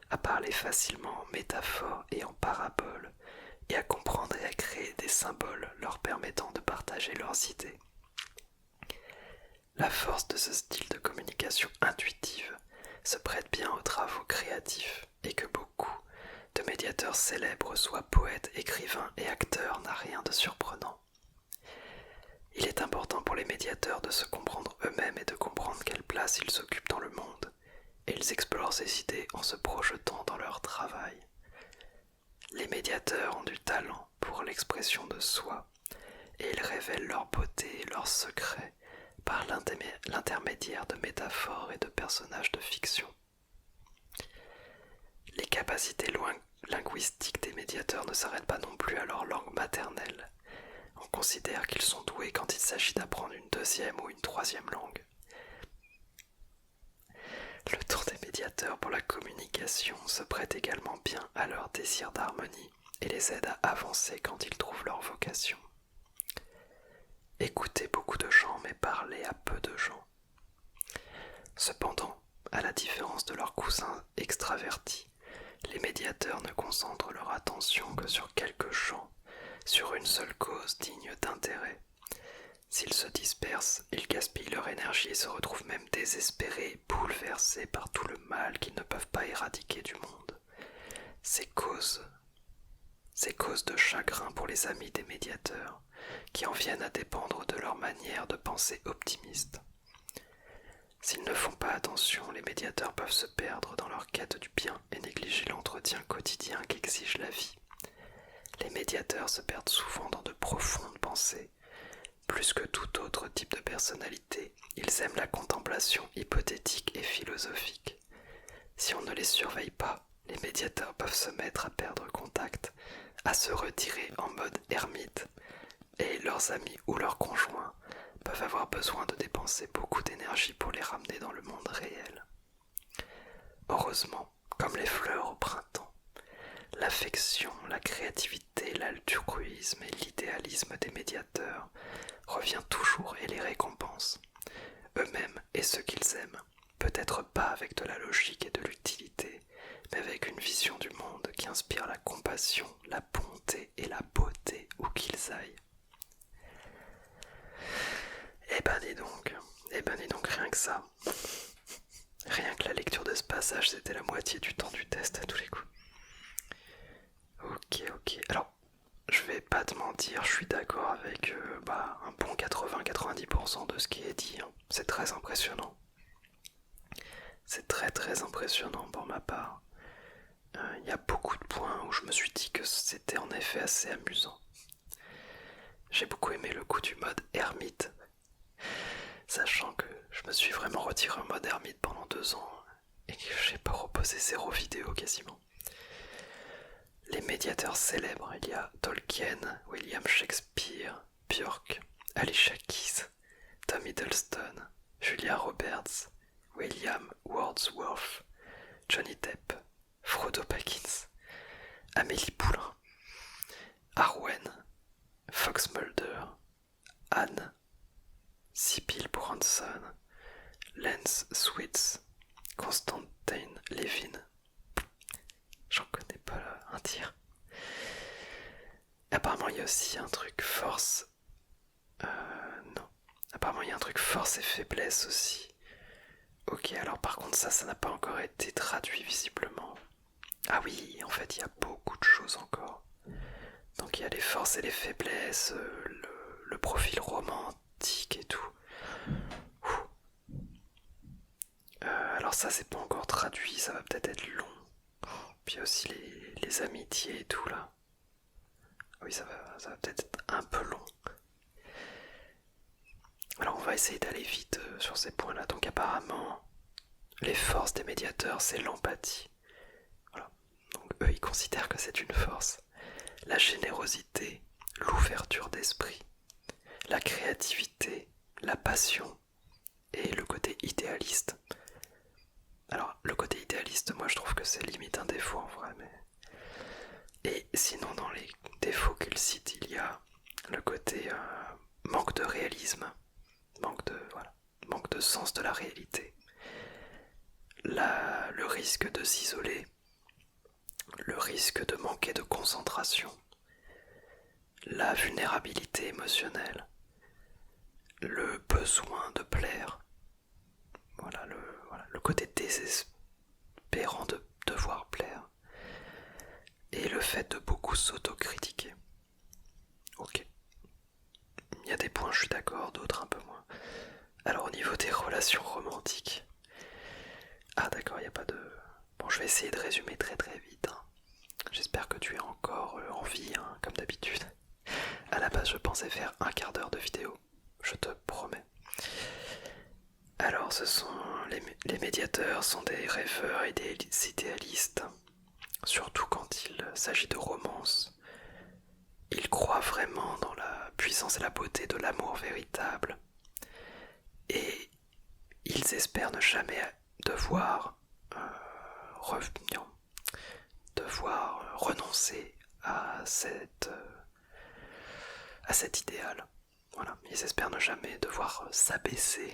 à parler facilement en métaphores et en paraboles, et à comprendre et à créer des symboles leur permettant de partager leurs idées. La force de ce style de communication intuitive se prête bien aux travaux créatifs et que beaucoup de médiateurs célèbres soient poètes, écrivains et acteurs n'a rien de surprenant. Il est important pour les médiateurs de se comprendre eux-mêmes et de comprendre quelle place ils occupent dans le monde, et ils explorent ces idées en se projetant dans leur travail. Les médiateurs ont du talent pour l'expression de soi, et ils révèlent leur beauté et leurs secrets par l'intermédiaire de métaphores et de personnages de fiction. Les capacités linguistiques des médiateurs ne s'arrêtent pas non plus à leur langue maternelle. On considère qu'ils sont doués quand il s'agit d'apprendre une deuxième ou une troisième langue. Le don des médiateurs pour la communication se prête également bien à leur désir d'harmonie et les aide à avancer quand ils trouvent leur vocation. Écoutez beaucoup de gens mais parlez à peu de gens. Cependant, à la différence de leurs cousins extravertis, les médiateurs ne concentrent leur attention que sur quelques champs, sur une seule cause digne d'intérêt. S'ils se dispersent, ils gaspillent leur énergie et se retrouvent même désespérés, bouleversés par tout le mal qu'ils ne peuvent pas éradiquer du monde. Ces causes de chagrin pour les amis des médiateurs, qui en viennent à dépendre de leur manière de penser optimiste. S'ils ne font pas attention, les médiateurs peuvent se perdre dans leur quête du bien et négliger l'entretien quotidien qu'exige la vie. Les médiateurs se perdent souvent dans de profondes pensées. Plus que tout autre type de personnalité, ils aiment la contemplation hypothétique et philosophique. Si on ne les surveille pas, les médiateurs peuvent se mettre à perdre contact, à se retirer en mode ermite, et leurs amis ou leurs conjoints peuvent avoir besoin de dépenser beaucoup d'énergie pour les ramener dans le monde réel. Heureusement, comme les fleurs au printemps, l'affection, la créativité, l'altruisme et l'idéalisme des médiateurs revient toujours et les récompense, eux-mêmes et ceux qu'ils aiment, peut-être pas avec de la logique et de l'utilité, mais avec une vision du monde qui inspire la compassion, la bonté et la beauté où qu'ils aillent. Eh ben dis donc, rien que ça. Rien que la lecture de ce passage, c'était la moitié du temps du test à tous les coups. Ok. Alors, je vais pas te mentir, je suis d'accord avec un bon 80-90% de ce qui est dit. Hein. C'est très impressionnant. C'est très impressionnant pour ma part. Il y a beaucoup de points où je me suis dit que c'était en effet assez amusant. J'ai beaucoup aimé le coup du mode ermite, sachant que je me suis vraiment retiré en mode ermite pendant 2 ans et que j'ai pas reposé 0 vidéo quasiment. Les médiateurs célèbres, il y a Tolkien, William Shakespeare, Björk, Alicia Keys, Tom Hiddleston, Julia Roberts, William Wordsworth, Johnny Depp, Frodo Baggins, Amélie Poulain, Arwen, Fox Mulder, Anne, Sybil Bronson, Lance Switz, Constantine Levin. J'en connais pas un tir. Apparemment il y a aussi un truc force. Non. Apparemment il y a un truc force et faiblesse aussi. Ok, alors par contre ça n'a pas encore été traduit visiblement. Ah oui, en fait il y a beaucoup de choses encore. Donc il y a les forces et les faiblesses, le profil romantique et tout. Alors ça c'est pas encore traduit, ça va peut-être être long. Puis aussi les amitiés et tout là. Oui, ça va peut-être être un peu long. Alors on va essayer d'aller vite sur ces points-là. Donc apparemment, les forces des médiateurs, c'est l'empathie. Voilà. Donc eux, ils considèrent que c'est une force. La générosité, l'ouverture d'esprit, la créativité, la passion et le côté idéaliste. Alors le côté idéaliste, moi je trouve que c'est limite un défaut en vrai, mais... Et sinon dans les défauts qu'il cite, il y a le côté manque de réalisme, manque de sens de la réalité, le risque de s'isoler, le risque de manquer de concentration, la vulnérabilité émotionnelle, le besoin de plaire, le côté désespérant de devoir plaire, et le fait de beaucoup s'autocritiquer. Ok. Il y a des points, je suis d'accord, d'autres un peu moins. Alors au niveau des relations romantiques... Ah d'accord, il n'y a pas de... Bon, je vais essayer de résumer très vite. Hein. J'espère que tu es encore en vie, hein, comme d'habitude. À la base, je pensais faire 1/4 d'heure de vidéo. Je te promets. Alors, les médiateurs sont des rêveurs et des idéalistes. Surtout quand il s'agit de romance. Ils croient vraiment dans la puissance et la beauté de l'amour véritable. Et ils espèrent ne jamais devoir renoncer à cet idéal. Voilà, ils espèrent ne jamais devoir s'abaisser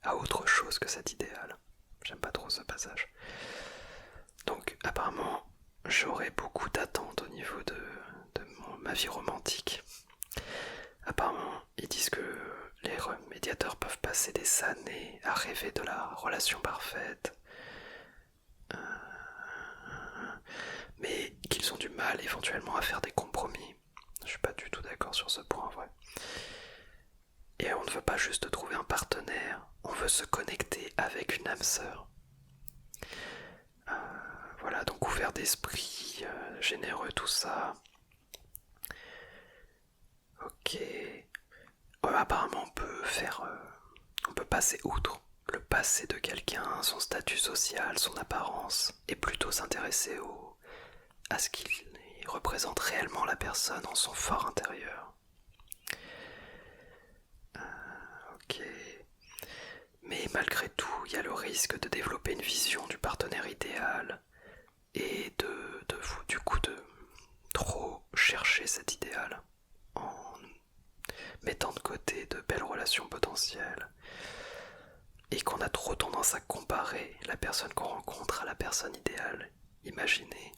à autre chose que cet idéal. J'aime pas trop ce passage. Donc apparemment, j'aurai beaucoup d'attentes au niveau de ma vie romantique. Apparemment, ils disent que les médiateurs peuvent passer des années à rêver de la relation parfaite, mais qu'ils ont du mal éventuellement à faire des compromis. Je suis pas du tout d'accord sur ce point en vrai. Et on ne veut pas juste trouver un partenaire, on veut se connecter avec une âme sœur. Voilà, donc ouvert d'esprit, généreux, tout ça. Ok. Apparemment on peut passer outre le passé de quelqu'un, son statut social, son apparence, et plutôt s'intéresser à ce qu'il représente réellement la personne en son fort intérieur. Ok. Mais malgré tout, il y a le risque de développer une vision du partenaire idéal et du coup de trop chercher cet idéal en mettant de côté de belles relations potentielles et qu'on a trop tendance à comparer la personne qu'on rencontre à la personne idéale imaginée.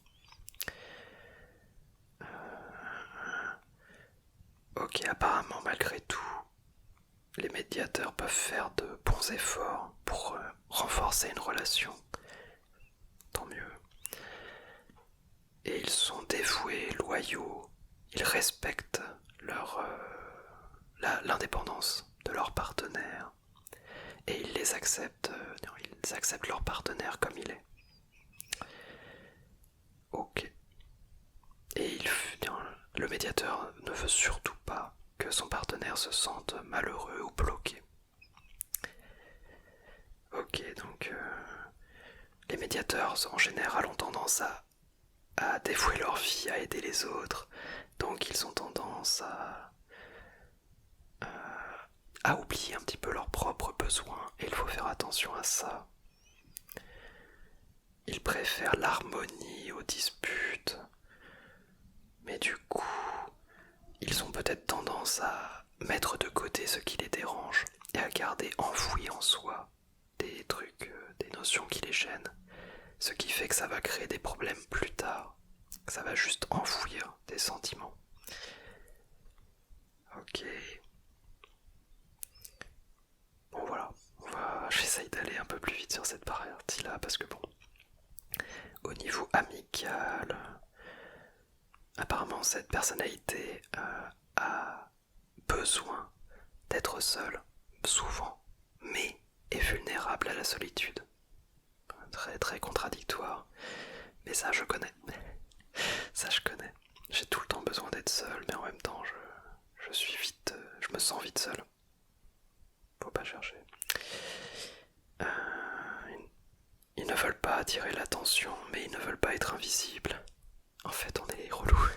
Ok, apparemment malgré tout, les médiateurs peuvent faire de bons efforts pour renforcer une relation. Tant mieux. Et ils sont dévoués, loyaux, ils respectent l'indépendance de leur partenaire et ils les acceptent, ils acceptent leur partenaire comme il est. Ok. Et le médiateur ne veut surtout pas que son partenaire se sente malheureux ou bloqué. Ok, donc les médiateurs en général ont tendance à dévouer leur vie à aider les autres, donc ils ont tendance à oublier un petit peu leurs propres besoins, et il faut faire attention à ça. Ils préfèrent l'harmonie aux disputes, mais du coup, ils ont peut-être tendance à mettre de côté ce qui les dérange et à garder enfoui en soi des trucs, des notions qui les gênent, ce qui fait que ça va créer des problèmes plus tard, que ça va juste enfouir des sentiments. Ok. Bon voilà, j'essaye d'aller un peu plus vite sur cette partie-là parce que bon, au niveau amical, apparemment cette personnalité a besoin d'être seule, souvent, mais est vulnérable à la solitude. Très très contradictoire, mais ça je connais. Ça je connais. J'ai tout le temps besoin d'être seul, mais en même temps je me sens vite seul. Faut pas chercher. Ils ne veulent pas attirer l'attention, mais ils ne veulent pas être invisibles. En fait, on est relous.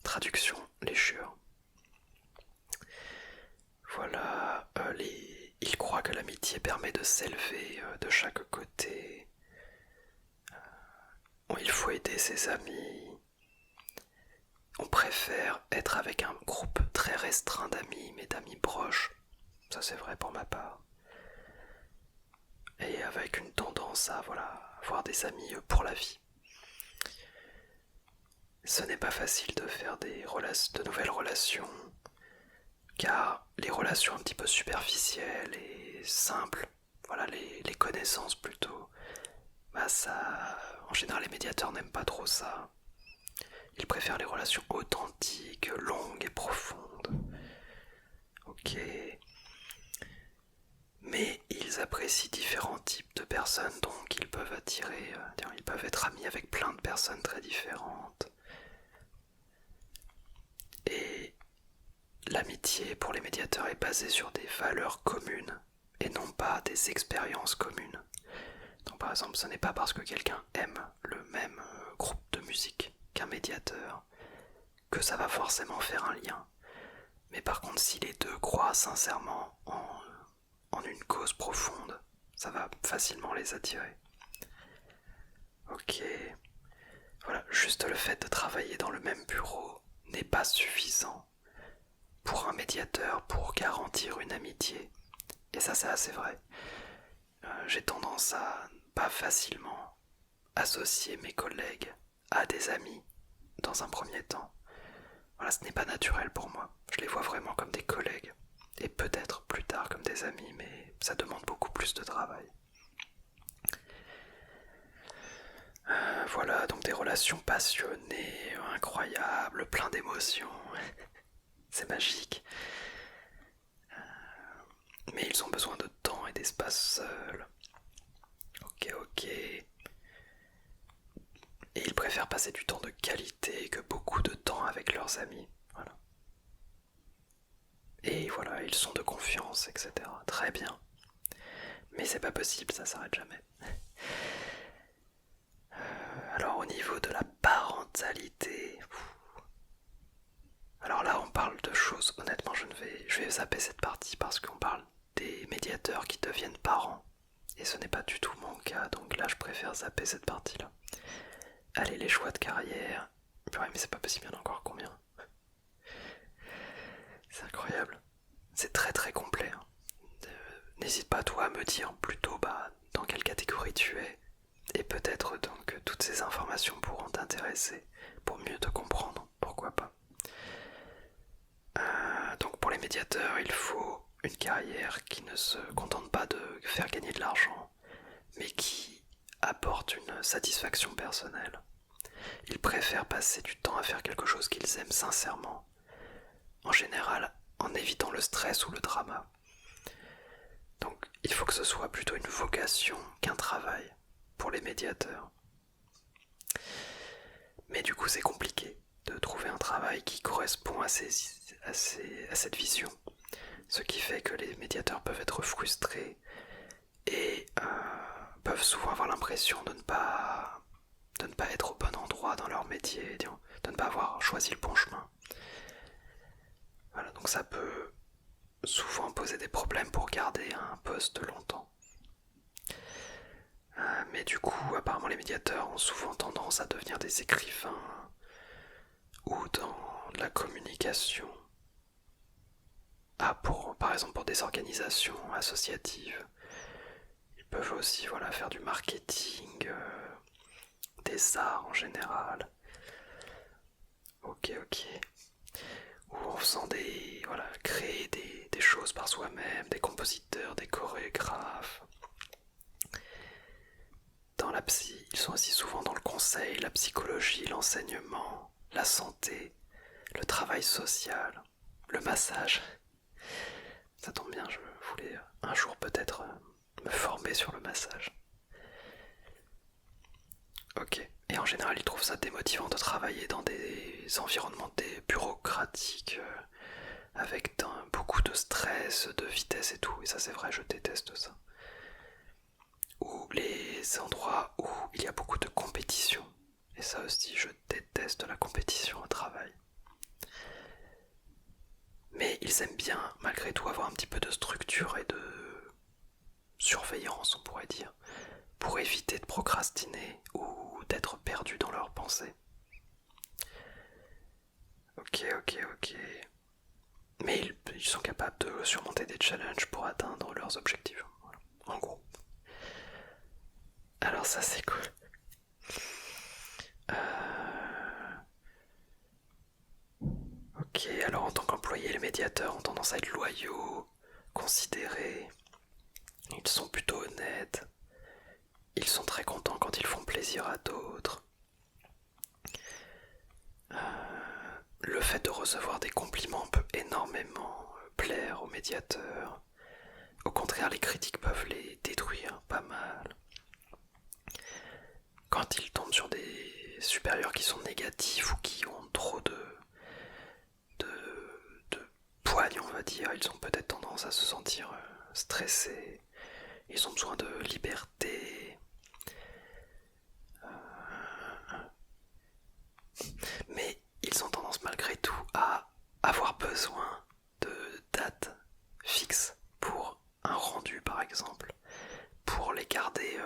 Traduction, les chieurs. Voilà, ils croient que l'amitié permet de s'élever de chaque côté. Il faut aider ses amis. On préfère être avec un groupe très restreint d'amis, mais d'amis proches. Ça c'est vrai pour ma part. Et avec une tendance à avoir des amis pour la vie. Ce n'est pas facile de faire de nouvelles relations, car les relations un petit peu superficielles et simples, les connaissances plutôt, en général les médiateurs n'aiment pas trop ça. Ils préfèrent les relations authentiques, longues et profondes. Ok. Mais ils apprécient différents types de personnes, donc ils peuvent ils peuvent être amis avec plein de personnes très différentes. Et l'amitié pour les médiateurs est basée sur des valeurs communes et non pas des expériences communes. Donc par exemple, ce n'est pas parce que quelqu'un aime le même groupe de musique qu'un médiateur que ça va forcément faire un lien. Mais par contre, si les deux croient sincèrement en une cause profonde, ça va facilement les attirer. Ok. Voilà, juste le fait de travailler dans le même bureau n'est pas suffisant pour un médiateur pour garantir une amitié. Et ça c'est assez vrai. J'ai tendance à pas facilement associer mes collègues à des amis dans un premier temps. Voilà, ce n'est pas naturel pour moi. Je les vois vraiment comme des collègues. Et peut-être plus tard comme des amis, mais ça demande beaucoup plus de travail. Voilà, donc des relations passionnées, incroyables, plein d'émotions. C'est magique. Mais ils ont besoin de temps et d'espace seuls. Ok. Et ils préfèrent passer du temps de qualité que beaucoup de temps avec leurs amis. Voilà. Et voilà, ils sont de confiance, etc. Très bien. Mais c'est pas possible, ça s'arrête jamais. Alors au niveau de la parentalité, alors là on parle de choses, honnêtement je vais zapper cette partie parce qu'on parle des médiateurs qui deviennent parents. Et ce n'est pas du tout mon cas, donc là je préfère zapper cette partie-là. Allez, les choix de carrière. Ouais, mais c'est pas possible, il y en a encore combien? C'est incroyable. C'est très très complet. Hein. N'hésite pas toi à me dire plutôt dans quelle catégorie tu es. Et peut-être donc toutes ces informations pourront t'intéresser pour mieux te comprendre, pourquoi pas. Donc pour les médiateurs, il faut une carrière qui ne se contente pas de faire gagner de l'argent, mais qui apporte une satisfaction personnelle. Ils préfèrent passer du temps à faire quelque chose qu'ils aiment sincèrement, en général en évitant le stress ou le drama. Donc il faut que ce soit plutôt une vocation qu'un travail pour les médiateurs. Mais du coup c'est compliqué de trouver un travail qui correspond à cette vision. Ce qui fait que les médiateurs peuvent être frustrés et peuvent souvent avoir l'impression de ne pas être au bon endroit dans leur métier, de ne pas avoir choisi le bon chemin. Voilà, donc ça peut souvent poser des problèmes pour garder un poste longtemps. Mais du coup, apparemment les médiateurs ont souvent tendance à devenir des écrivains ou dans la communication. Par exemple pour des organisations associatives. Ils peuvent aussi faire du marketing, des arts en général. Ok. Ou en faisant créer des choses par soi-même, des compositeurs, des chorégraphes. Ils sont aussi souvent dans le conseil, la psychologie, l'enseignement, la santé, le travail social, le massage. Ça tombe bien, je voulais un jour peut-être me former sur le massage. Ok. Et en général, ils trouvent ça démotivant de travailler dans des environnements bureaucratiques, avec beaucoup de stress, de vitesse et tout. Et ça, c'est vrai, je déteste ça. Ou les endroits où il y a beaucoup de compétition. Et ça aussi, je déteste la compétition au travail. Mais ils aiment bien, malgré tout, avoir un petit peu de structure et de surveillance, on pourrait dire, pour éviter de procrastiner ou d'être perdus dans leurs pensées. Ok. Mais ils sont capables de surmonter des challenges pour atteindre leurs objectifs. Voilà. En gros. Alors ça c'est cool. Ok, alors en tant qu'employés, les médiateurs ont tendance à être loyaux, considérés. Ils sont plutôt honnêtes. Ils sont très contents quand ils font plaisir à d'autres. Le fait de recevoir des compliments peut énormément plaire aux médiateurs. Au contraire, les critiques peuvent les détruire pas mal. Quand ils tombent sur des supérieurs qui sont négatifs ou qui ont trop de poigne, on va dire, ils ont peut-être tendance à se sentir stressés. Ils ont besoin de liberté. Mais ils ont tendance malgré tout à avoir besoin de dates fixes pour un rendu par exemple, pour les garder,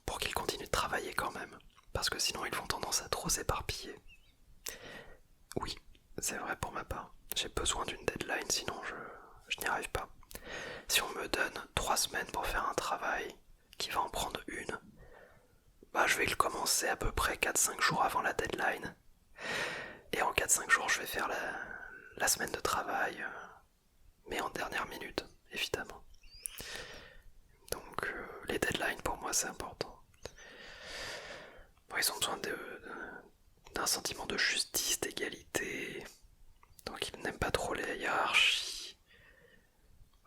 pour qu'ils continuent de travailler quand même, parce que sinon ils vont tendance à trop s'éparpiller. Oui, c'est vrai pour ma part, j'ai besoin d'une deadline, sinon je n'y arrive pas. Si on me donne 3 semaines pour faire un travail qui va en prendre une, je vais le commencer à peu près 4-5 jours avant la deadline. Et en 4-5 jours, je vais faire la semaine de travail, mais en dernière minute, évidemment. Donc les deadlines, pour moi, c'est important. Bon, ils ont besoin d'un sentiment de justice, d'égalité. Donc ils n'aiment pas trop les hiérarchies.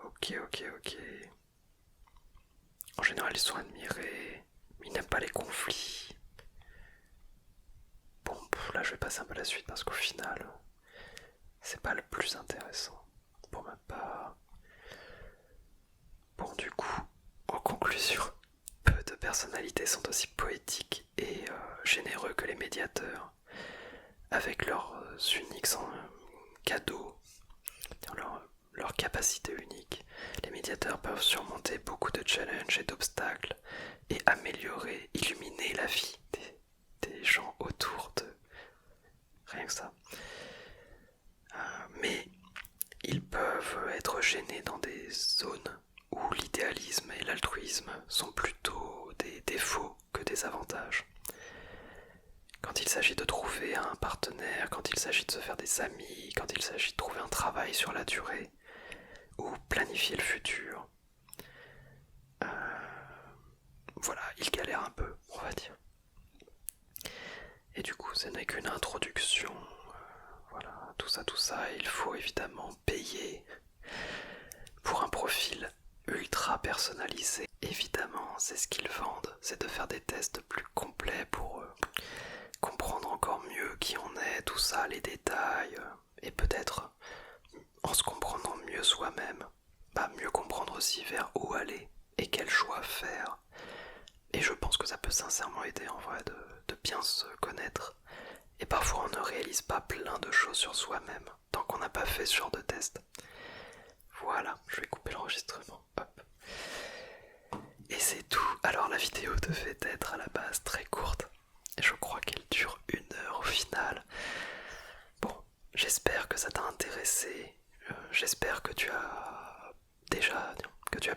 Ok. En général, ils sont admirés, mais ils n'aiment pas les conflits. Bon, là je vais passer un peu à la suite parce qu'au final, c'est pas le plus intéressant pour ma part. Bon, du coup, en conclusion, peu de personnalités sont aussi poétiques et généreux que les médiateurs, avec leurs uniques cadeaux, leur capacité unique. Les médiateurs peuvent surmonter beaucoup de challenges et d'obstacles et améliorer, illuminer la vie des gens autour d'eux. Rien que ça. Mais ils peuvent être gênés dans des zones où l'idéalisme et l'altruisme sont plutôt des défauts que des avantages. Quand il s'agit de trouver un partenaire, quand il s'agit de se faire des amis, quand il s'agit de trouver un travail sur la durée, ou planifier le futur, voilà, ils galèrent un peu, on va dire. Et du coup, ce n'est qu'une introduction, voilà, tout ça, il faut évidemment payer pour un profil ultra personnalisé. Évidemment, c'est ce qu'ils vendent, c'est de faire des tests plus complets pour comprendre encore mieux qui on est, tout ça, les détails, et peut-être en se comprenant mieux soi-même, mieux comprendre aussi vers où aller et quel choix faire. Et je pense que ça peut sincèrement aider en vrai de bien se connaître. Et parfois on ne réalise pas plein de choses sur soi-même tant qu'on n'a pas fait ce genre de test. Voilà, je vais couper l'enregistrement. Hop. Et c'est tout. Alors la vidéo devait être à la base très courte. Et je crois qu'elle dure 1 heure au final. Bon, j'espère que ça t'a intéressé. J'espère que tu as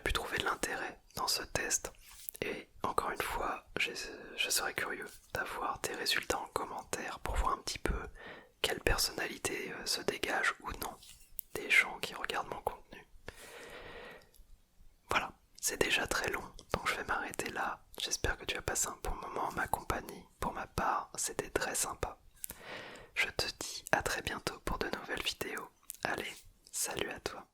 pu trouver de l'intérêt dans ce test. Et encore une fois, je serais curieux d'avoir tes résultats en commentaire pour voir un petit peu quelle personnalité se dégage ou non des gens qui regardent mon contenu. Voilà, c'est déjà très long, donc je vais m'arrêter là. J'espère que tu as passé un bon moment en ma compagnie. Pour ma part, c'était très sympa. Je te dis à très bientôt pour de nouvelles vidéos. Allez, salut à toi.